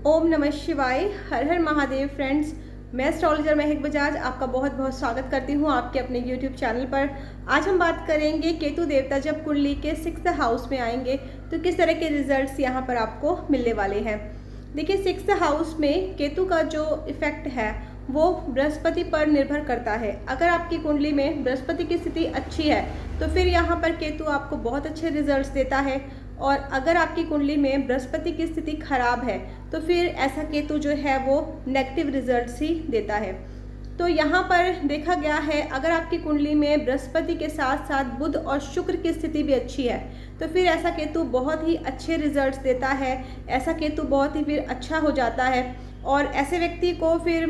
ओम नमः शिवाय। हर हर महादेव। फ्रेंड्स, मैं एस्ट्रोलॉजर महक बजाज आपका बहुत बहुत स्वागत करती हूँ आपके अपने यूट्यूब चैनल पर। आज हम बात करेंगे केतु देवता जब कुंडली के 6th हाउस में आएंगे तो किस तरह के रिजल्ट्स यहाँ पर आपको मिलने वाले हैं। देखिए, 6th हाउस में केतु का जो इफेक्ट है वो बृहस्पति पर निर्भर करता है। अगर आपकी कुंडली में बृहस्पति की स्थिति अच्छी है तो फिर यहाँ पर केतु आपको बहुत अच्छे रिजल्ट्स देता है, और अगर आपकी कुंडली में बृहस्पति की स्थिति खराब है तो फिर ऐसा केतु जो है वो नेगेटिव रिजल्ट्स ही देता है। तो यहाँ पर देखा गया है, अगर आपकी कुंडली में बृहस्पति के साथ साथ बुध और शुक्र की स्थिति भी अच्छी है तो फिर ऐसा केतु बहुत ही अच्छे रिजल्ट्स देता है। ऐसा केतु बहुत ही फिर अच्छा हो जाता है, और ऐसे व्यक्ति को फिर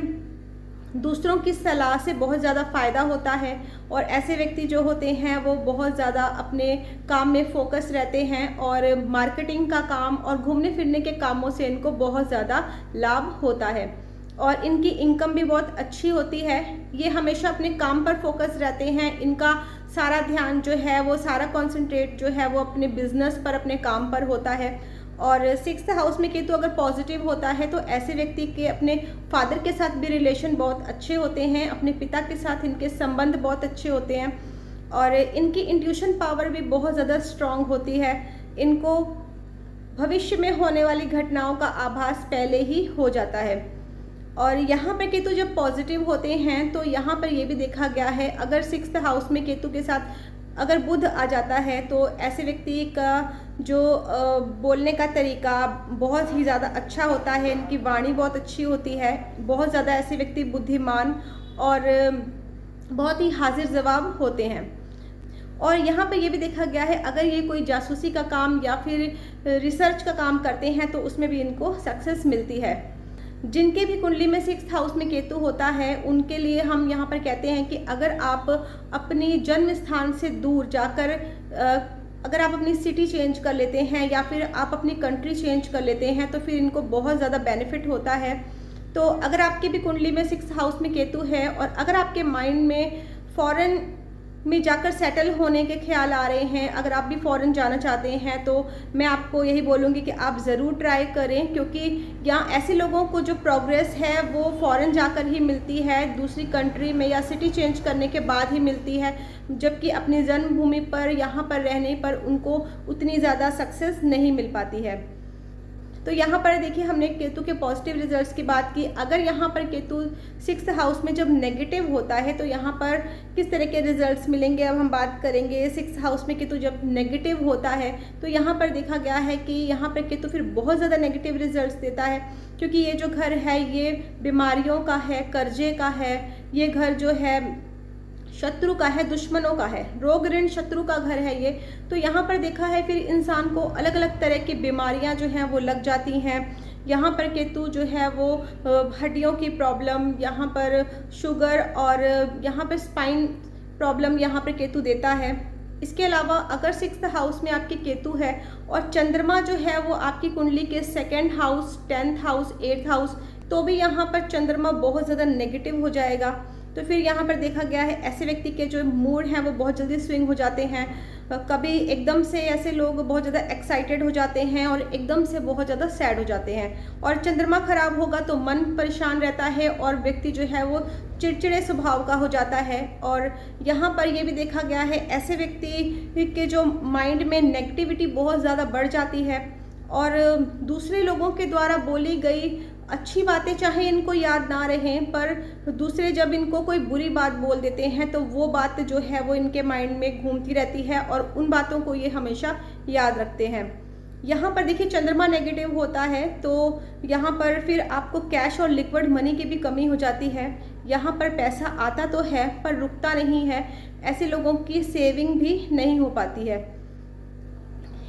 दूसरों की सलाह से बहुत ज़्यादा फ़ायदा होता है, और ऐसे व्यक्ति जो होते हैं वो बहुत ज़्यादा अपने काम में फोकस रहते हैं, और मार्केटिंग का काम और घूमने फिरने के कामों से इनको बहुत ज़्यादा लाभ होता है, और इनकी इनकम भी बहुत अच्छी होती है। ये हमेशा अपने काम पर फोकस रहते हैं, इनका सारा ध्यान जो है वो सारा कॉन्सेंट्रेट जो है वो अपने बिजनेस पर, अपने काम पर होता है। और 6th हाउस में केतु अगर पॉजिटिव होता है तो ऐसे व्यक्ति के अपने फादर के साथ भी रिलेशन बहुत अच्छे होते हैं, अपने पिता के साथ इनके संबंध बहुत अच्छे होते हैं, और इनकी इंट्यूशन पावर भी बहुत ज़्यादा स्ट्रांग होती है। इनको भविष्य में होने वाली घटनाओं का आभास पहले ही हो जाता है। और यहाँ पर केतु जब पॉजिटिव होते हैं तो यहाँ पर ये भी देखा गया है, अगर 6th हाउस में केतु के साथ अगर बुध आ जाता है तो ऐसे व्यक्ति का जो बोलने का तरीका बहुत ही ज़्यादा अच्छा होता है, इनकी वाणी बहुत अच्छी होती है, बहुत ज़्यादा ऐसे व्यक्ति बुद्धिमान और बहुत ही हाजिर जवाब होते हैं। और यहाँ पे ये भी देखा गया है, अगर ये कोई जासूसी का काम या फिर रिसर्च का काम करते हैं तो उसमें भी इनको सक्सेस मिलती है। जिनके भी कुंडली में 6th हाउस में केतु होता है उनके लिए हम यहाँ पर कहते हैं कि अगर आप अपनी जन्म स्थान से दूर जाकर अगर आप अपनी सिटी चेंज कर लेते हैं या फिर आप अपनी कंट्री चेंज कर लेते हैं तो फिर इनको बहुत ज़्यादा बेनिफिट होता है। तो अगर आपकी भी कुंडली में 6th हाउस में केतु है और अगर आपके माइंड में फॉरेन में जाकर सेटल होने के ख्याल आ रहे हैं, अगर आप भी फॉरेन जाना चाहते हैं तो मैं आपको यही बोलूँगी कि आप ज़रूर ट्राई करें, क्योंकि यहाँ ऐसे लोगों को जो प्रोग्रेस है वो फॉरेन जाकर ही मिलती है, दूसरी कंट्री में या सिटी चेंज करने के बाद ही मिलती है, जबकि अपनी जन्मभूमि पर यहाँ पर रहने पर उनको उतनी ज़्यादा सक्सेस नहीं मिल पाती है। तो यहाँ पर देखिए, हमने केतु के पॉजिटिव रिजल्ट्स की बात की। अगर यहाँ पर केतु 6th हाउस में जब नेगेटिव होता है तो यहाँ पर किस तरह के रिजल्ट्स मिलेंगे, अब हम बात करेंगे। 6th हाउस में केतु जब नेगेटिव होता है तो यहाँ पर देखा गया है कि यहाँ पर केतु फिर बहुत ज़्यादा नेगेटिव रिजल्ट्स देता है, क्योंकि ये जो घर है ये बीमारियों का है, कर्जे का है, ये घर जो है शत्रु का है, दुश्मनों का है, रोग ऋण शत्रु का घर है ये। तो यहाँ पर देखा है फिर इंसान को अलग अलग तरह की बीमारियाँ जो हैं वो लग जाती हैं। यहाँ पर केतु जो है वो हड्डियों की प्रॉब्लम, यहाँ पर शुगर और यहाँ पर स्पाइन प्रॉब्लम यहाँ पर केतु देता है। इसके अलावा अगर 6th हाउस में आपकी केतु है और चंद्रमा जो है वो आपकी कुंडली के 2nd house, 10th house, 8th house, तो भी यहाँ पर चंद्रमा बहुत ज़्यादा नेगेटिव हो जाएगा। तो फिर यहाँ पर देखा गया है ऐसे व्यक्ति के जो मूड हैं वो बहुत जल्दी स्विंग हो जाते हैं। कभी एकदम से ऐसे लोग बहुत ज़्यादा एक्साइटेड हो जाते हैं और एकदम से बहुत ज़्यादा सैड हो जाते हैं, और चंद्रमा खराब होगा तो मन परेशान रहता है और व्यक्ति जो है वो चिड़चिड़े स्वभाव का हो जाता है। और यहाँ पर ये भी देखा गया है, ऐसे व्यक्ति के जो माइंड में नेगेटिविटी बहुत ज़्यादा बढ़ जाती है, और दूसरे लोगों के द्वारा बोली गई अच्छी बातें चाहे इनको याद ना रहें, पर दूसरे जब इनको कोई बुरी बात बोल देते हैं तो वो बात जो है वो इनके माइंड में घूमती रहती है और उन बातों को ये हमेशा याद रखते हैं। यहाँ पर देखिए, चंद्रमा नेगेटिव होता है तो यहाँ पर फिर आपको कैश और लिक्विड मनी की भी कमी हो जाती है। यहाँ पर पैसा आता तो है पर रुकता नहीं है, ऐसे लोगों की सेविंग भी नहीं हो पाती है।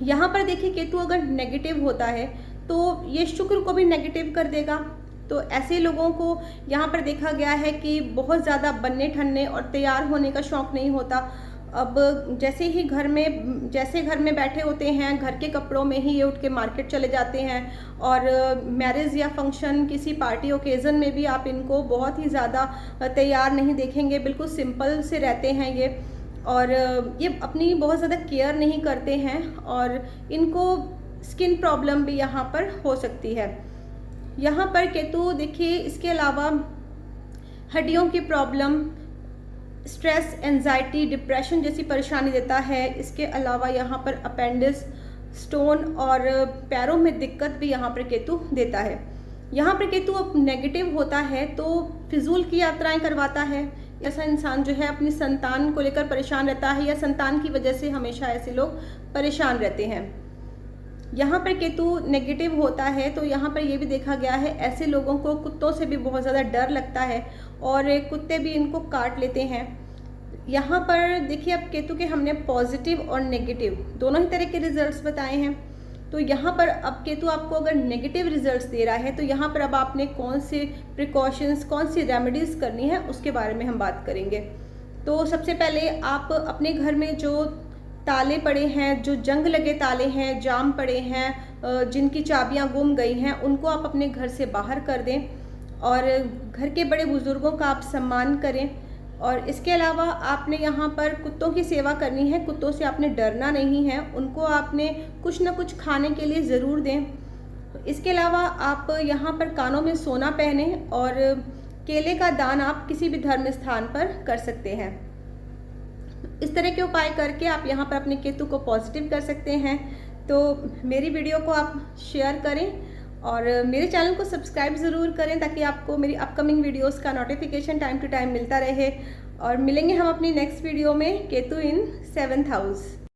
यहाँ पर देखिए, केतु अगर नेगेटिव होता है तो ये शुक्र को भी नेगेटिव कर देगा। तो ऐसे लोगों को यहाँ पर देखा गया है कि बहुत ज़्यादा बनने ठनने और तैयार होने का शौक़ नहीं होता। अब जैसे ही घर में बैठे होते हैं, घर के कपड़ों में ही ये उठ के मार्केट चले जाते हैं, और मैरिज या फंक्शन, किसी पार्टी ओकेज़न में भी आप इनको बहुत ही ज़्यादा तैयार नहीं देखेंगे, बिल्कुल सिंपल से रहते हैं ये, और ये अपनी बहुत ज़्यादा केयर नहीं करते हैं, और इनको स्किन प्रॉब्लम भी यहाँ पर हो सकती है। यहाँ पर केतु देखिए, इसके अलावा हड्डियों की प्रॉब्लम, स्ट्रेस, एंजाइटी, डिप्रेशन जैसी परेशानी देता है। इसके अलावा यहाँ पर अपेंडिक्स, स्टोन और पैरों में दिक्कत भी यहाँ पर केतु देता है। यहाँ पर केतु अब नेगेटिव होता है तो फिजूल की यात्राएं करवाता है। ऐसा इंसान जो है अपनी संतान को लेकर परेशान रहता है, या संतान की वजह से हमेशा ऐसे लोग परेशान रहते हैं। यहाँ पर केतु नेगेटिव होता है तो यहाँ पर ये भी देखा गया है, ऐसे लोगों को कुत्तों से भी बहुत ज़्यादा डर लगता है और कुत्ते भी इनको काट लेते हैं। यहाँ पर देखिए, अब केतु के हमने पॉजिटिव और नेगेटिव दोनों ही तरह के रिजल्ट्स बताए हैं। तो यहाँ पर अब केतु आपको अगर नेगेटिव रिजल्ट्स दे रहा है तो यहाँ पर अब आपने कौन से प्रिकॉशंस, कौन सी रेमेडीज़ करनी है उसके बारे में हम बात करेंगे। तो सबसे पहले आप अपने घर में जो ताले पड़े हैं, जो जंग लगे ताले हैं, जाम पड़े हैं, जिनकी चाबियां गुम गई हैं, उनको आप अपने घर से बाहर कर दें और घर के बड़े बुजुर्गों का आप सम्मान करें। और इसके अलावा आपने यहाँ पर कुत्तों की सेवा करनी है, कुत्तों से आपने डरना नहीं है, उनको आपने कुछ ना कुछ खाने के लिए ज़रूर दें। इसके अलावा आप यहाँ पर कानों में सोना पहने और केले का दान आप किसी भी धर्म स्थान पर कर सकते हैं। इस तरह के उपाय करके आप यहाँ पर अपने केतु को पॉजिटिव कर सकते हैं। तो मेरी वीडियो को आप शेयर करें और मेरे चैनल को सब्सक्राइब ज़रूर करें ताकि आपको मेरी अपकमिंग वीडियोस का नोटिफिकेशन टाइम टू टाइम मिलता रहे। और मिलेंगे हम अपनी नेक्स्ट वीडियो में केतु इन 7th हाउस।